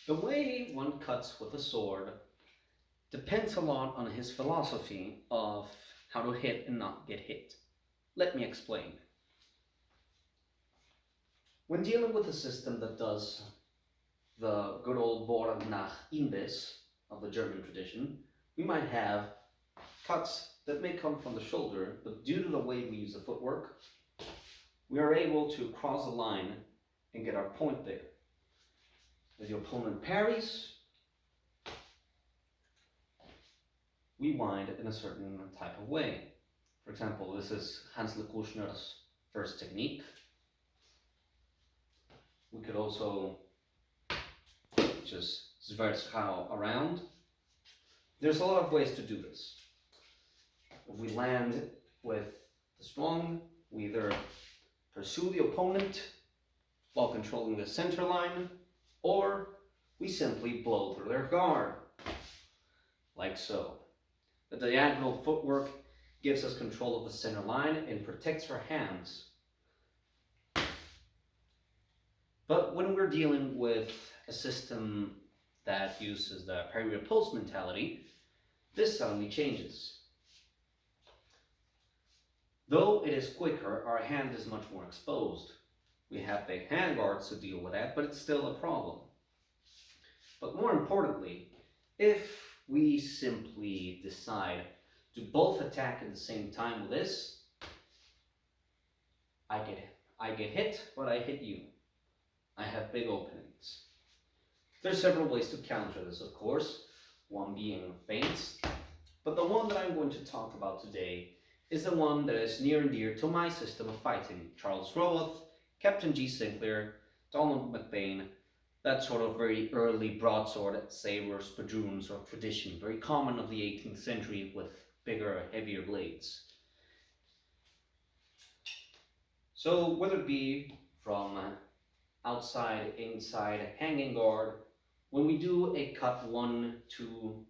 The way one cuts with a sword depends a lot on his philosophy of how to hit and not get hit. Let me explain. When dealing with a system that does the good old Vor nach Imbiss of the German tradition, we might have cuts that may come from the shoulder, but due to the way we use the footwork, we are able to cross the line and get our point there. If the opponent parries, we wind in a certain type of way. For example, this is Hansle Kushner's first technique. We could also just Zwerchhau around. There's a lot of ways to do this. If we land with the strong, we either pursue the opponent while controlling the center line, or we simply blow through their guard, like so. The diagonal footwork gives us control of the center line and protects our hands. But when we're dealing with a system that uses the parry-repulse mentality, this suddenly changes. Though it is quicker, our hand is much more exposed. We have the hand guards to deal with that, but it's still a problem. But more importantly, if we simply decide to both attack at the same time with this, I get hit, but I hit you. I have big openings. There's several ways to counter this, of course, one being feints, but the one that I'm going to talk about today is the one that is near and dear to my system of fighting. Charles Rowoth, Captain G. Sinclair, Donald MacBain, that sort of very early broadsword, sabers, padroons, or tradition, very common of the 18th century with bigger, heavier blades. So whether it be from outside, inside, hanging guard, when we do a cut 1, 2,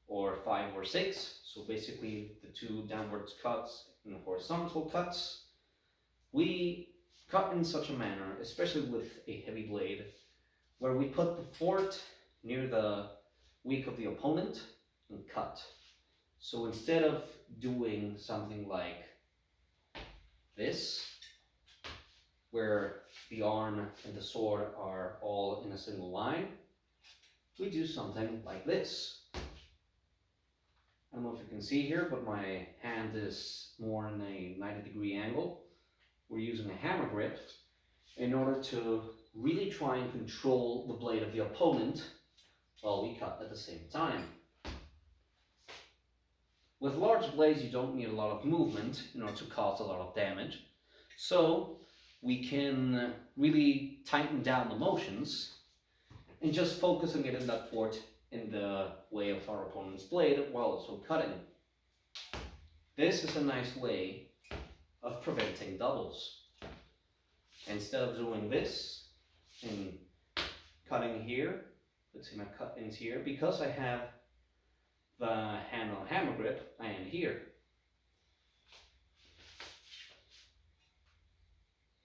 or 5 or 6, so basically the 2 downwards cuts and horizontal cuts, we cut in such a manner, especially with a heavy blade, where we put the fort near the weak of the opponent and cut. So instead of doing something like this, where the arm and the sword are all in a single line, we do something like this. I don't know if you can see here, but my hand is more in a 90-degree angle. We're using a hammer grip in order to really try and control the blade of the opponent while we cut at the same time. With large blades, you don't need a lot of movement in order to cause a lot of damage. So we can really tighten down the motions and just focus on getting that fort in the way of our opponent's blade while also cutting. This is a nice way of preventing doubles. Instead of doing this and cutting here, let's see my cut ends here, because I have the hand on hammer grip, I end here.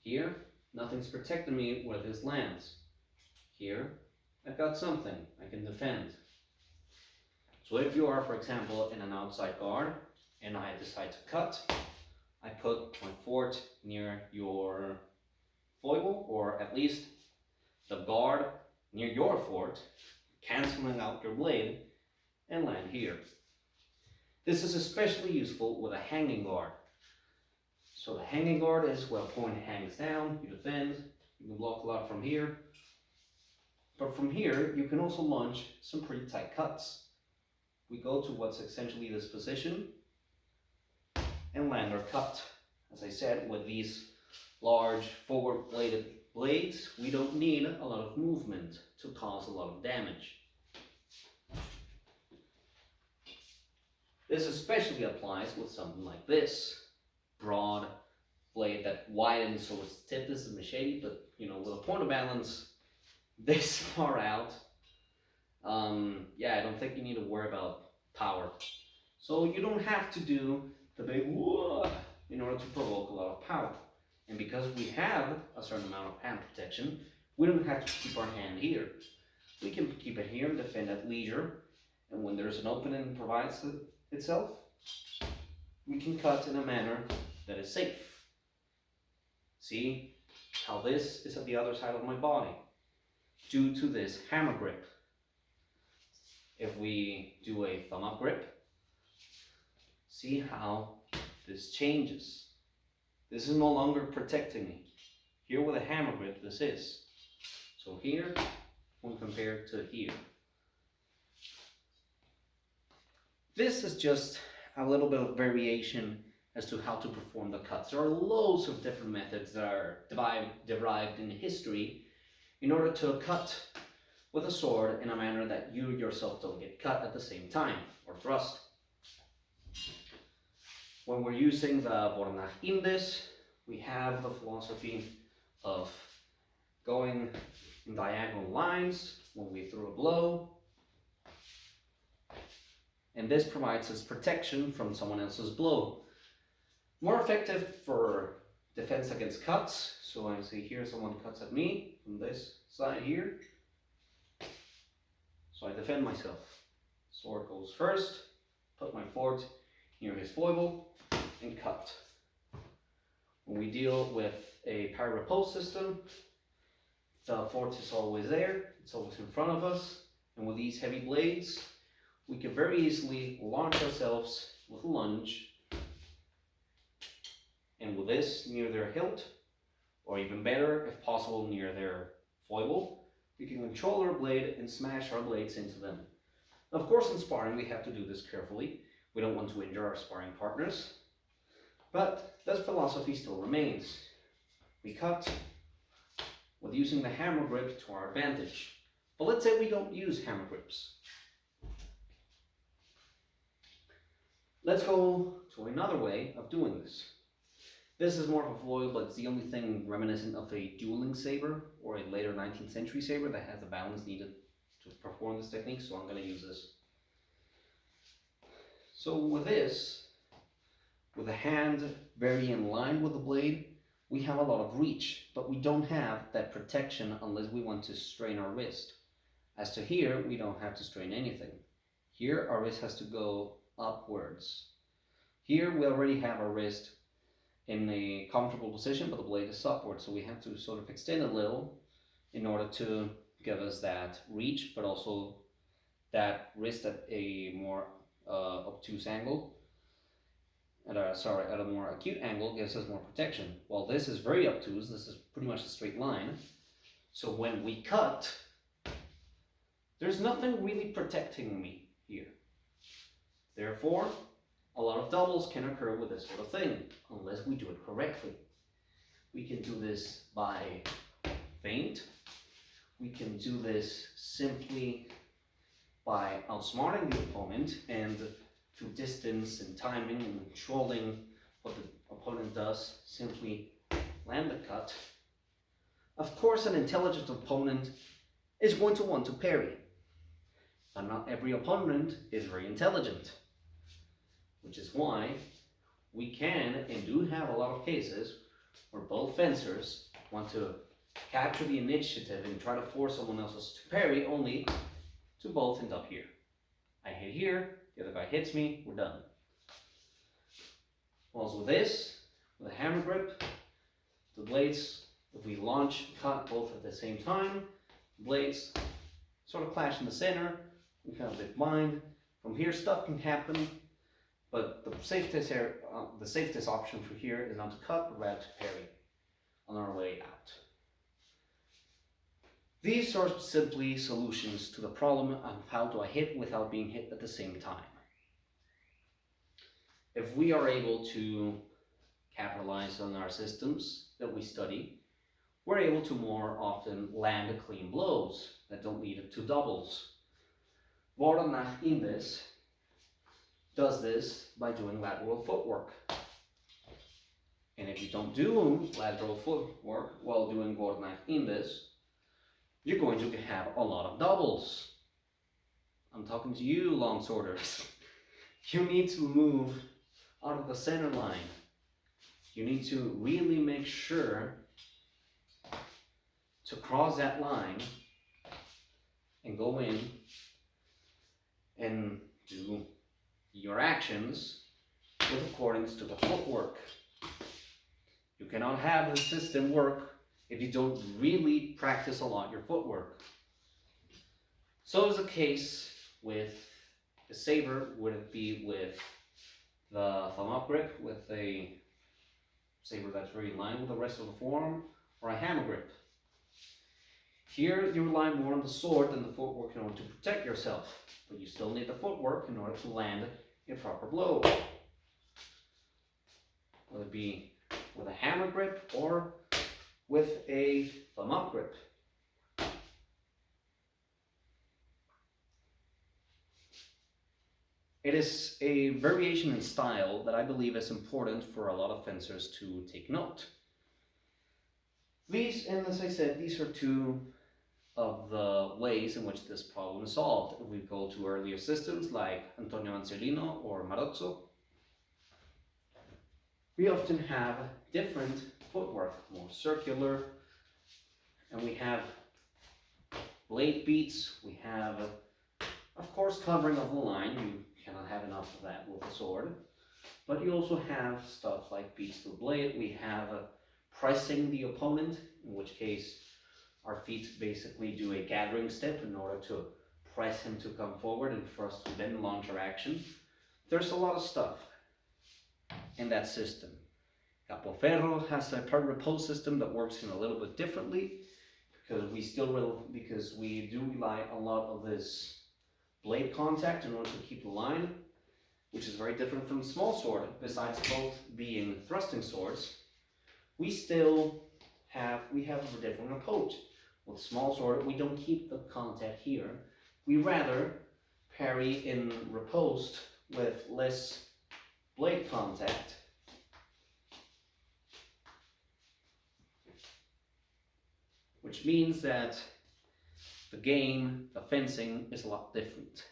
Here, nothing's protecting me where this lands. Here, I've got something I can defend. So if you are, for example, in an outside guard and I decide to cut, I put my fort near your foible, or at least the guard near your fort, canceling out your blade, and land here. This is especially useful with a hanging guard. So the hanging guard is where a opponent hangs down, you defend, you can block a lot from here. But from here, you can also launch some pretty tight cuts. We go to what's essentially this position and land our cut. As I said, with these large forward-bladed blades, we don't need a lot of movement to cause a lot of damage. This especially applies with something like this. Broad blade that widens so its tip is a machete, but with a point of balance this far out, I don't think you need to worry about power. So you don't have to do the big whoa in order to provoke a lot of power. And because we have a certain amount of hand protection, we don't have to keep our hand here. we can keep it here and defend at leisure. And when there's an opening provides itself, we can cut in a manner that is safe. See how this is at the other side of my body due to this hammer grip. If we do a thumb up grip, see how this changes. This is no longer protecting me. Here with a hammer grip, this is. So here, when compared to here. This is just a little bit of variation as to how to perform the cuts. There are loads of different methods that are derived in history in order to cut with a sword in a manner that you yourself don't get cut at the same time or thrust. When we're using the Vår nach Indis, we have the philosophy of going in diagonal lines when we throw a blow. And this provides us protection from someone else's blow. More effective for defense against cuts. So I see here someone cuts at me from this side here. So I defend myself. Sword goes first, put my fort near his foible, and cut. When we deal with a parry-repulse system, the fort is always there, it's always in front of us, and with these heavy blades, we can very easily launch ourselves with a lunge, and with this near their hilt, or even better, if possible, near their foible, we can control our blade and smash our blades into them. Of course, in sparring, we have to do this carefully. We don't want to injure our sparring partners, but that philosophy still remains. We cut with using the hammer grip to our advantage. But let's say we don't use hammer grips. Let's go to another way of doing this. This is more of a foil, but it's the only thing reminiscent of a dueling saber or a later 19th century saber that has the balance needed to perform this technique, so I'm going to use this. So with this, with the hand very in line with the blade, we have a lot of reach, but we don't have that protection unless we want to strain our wrist. As to here, we don't have to strain anything. Here, our wrist has to go upwards. Here, we already have our wrist in a comfortable position, but the blade is upward, so we have to sort of extend a little in order to give us that reach, but also that wrist at a more obtuse angle. At a more acute angle gives us more protection. While this is very obtuse, this is pretty much a straight line. So when we cut, there's nothing really protecting me here. Therefore, a lot of doubles can occur with this sort of thing, unless we do it correctly. We can do this by feint. We can do this simply by outsmarting the opponent and through distance and timing and controlling what the opponent does, simply land the cut. Of course, an intelligent opponent is going to want to parry, but not every opponent is very intelligent, which is why we can and do have a lot of cases where both fencers want to capture the initiative and try to force someone else to parry, only to both end up here. I hit here, the other guy hits me, we're done. Whilst with this, with a hammer grip, the blades, if we launch and cut both at the same time, the blades sort of clash in the center, we kind of bit blind. From here, stuff can happen, but the safest option for here is not to cut, but rather to parry on our way out. These are simply solutions to the problem of how do I hit without being hit at the same time. If we are able to capitalize on our systems that we study, we're able to more often land clean blows that don't lead to doubles. Vår nach Indis does this by doing lateral footwork. And if you don't do lateral footwork while doing Vår nach Indis, you're going to have a lot of doubles. I'm talking to you, longsworders. You need to move out of the center line. You need to really make sure to cross that line and go in and do your actions with accordance to the footwork. You cannot have the system work if you don't really practice a lot your footwork. So is the case with a saber. Would it be with the thumb up grip, with a saber that's very in line with the rest of the forearm, or a hammer grip? Here you rely more on the sword than the footwork in order to protect yourself, but you still need the footwork in order to land a proper blow. Whether it be with a hammer grip or with a thumb up grip. It is a variation in style that I believe is important for a lot of fencers to take note. These, and as I said, these are two of the ways in which this problem is solved. If we go to earlier systems like Antonio Ancelino or Marozzo, we often have different footwork, more circular, and we have blade beats, we have, of course, covering of the line. You cannot have enough of that with a sword, but you also have stuff like beats to the blade. We have pressing the opponent, in which case our feet basically do a gathering step in order to press him to come forward and for us to then launch our action. There's a lot of stuff in that system. Capoferro has a per repose system that works in a little bit differently because we do rely a lot of this blade contact in order to keep the line, which is very different from the small sword. Besides both being thrusting swords, we have a different approach. With small sword, we don't keep the contact here. We rather parry in riposte with less blade contact. Which means that the game, the fencing, is a lot different.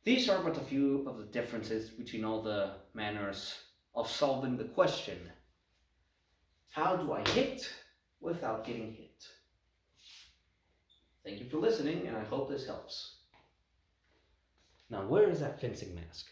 These are but a few of the differences between all the manners of solving the question: how do I hit without getting hit? Thank you for listening, and I hope this helps. Now, where is that fencing mask?